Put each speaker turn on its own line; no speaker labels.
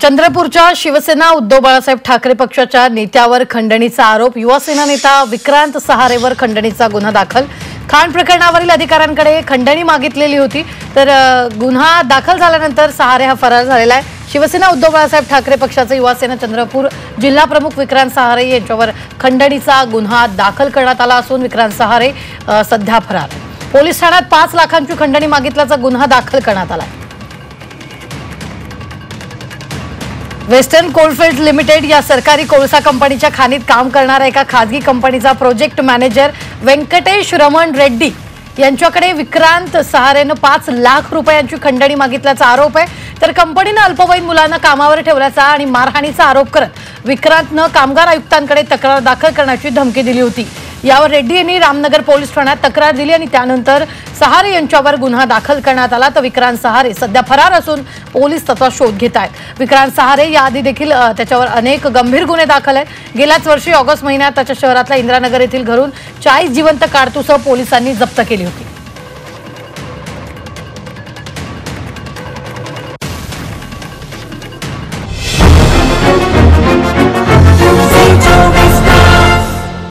चंद्रपूरच्या शिवसेना उद्धव बाळासाहेब ठाकरे पक्षाच्या नेत्यावर खंडणीचा आरोप। युवासेना नेता विक्रांत सहारेवर खंडणीचा गुन्हा दाखल। खाण प्रकरणावरील अधिकाऱ्यांकडे खंडणी मागितलेली होती, तर गुन्हा दाखल झाल्यानंतर सहारे हा फरार झालेला आहे। शिवसेना उद्धव बाळासाहेब ठाकरे पक्षाचे युवासेना चंद्रपूर जिल्हा प्रमुख विक्रांत सहारे यांच्यावर खंडणीचा गुन्हा दाखल करण्यात आला असून विक्रांत सहारे सध्या फरार। पोलीस ठाण्यात 5 लाखांची खंडणी मागितल्याचा गुन्हा दाखल करण्यात आला आहे। वेस्टर्न कोलफील्ड्स लिमिटेड या सरकारी कोळसा कंपनीच्या खाणीत काम करणाऱ्या एका खासगी कंपनीचा प्रोजेक्ट मॅनेजर व्यंकटेश रमण रेड्डी यांच्याकडे विक्रांत सहारेने 5 लाख रुपयांची खंडणी मागितल्याचा आरोप आहे। तर कंपनीने अल्पवयीन मुलांना कामावर ठेवल्याचा आणि मारहाणीचा आरोप करत विक्रांतने कामगार आयुक्तांकडे तक्रार दाखल करण्याची धमकी दिली होती। यावर रेड्डी यांनी रामनगर पोलीस ठाण्यात तक्रार दिली आणि त्यानंतर सहारे यांच्यावर गुन्हा दाखल करण्यात आला। तर विक्रांत सहारे सध्या फरार असून पोलीस त्याचा शोध घेत आहेत। विक्रांत सहारे याआधी देखील त्याच्यावर अनेक गंभीर गुन्हे दाखल आहेत। गेल्याच वर्षी ऑगस्ट महिन्यात त्याच्या शहरातल्या इंदिरानगर येथील घरून 40 जिवंत कारतूस पोलिसांनी जप्त केली होती।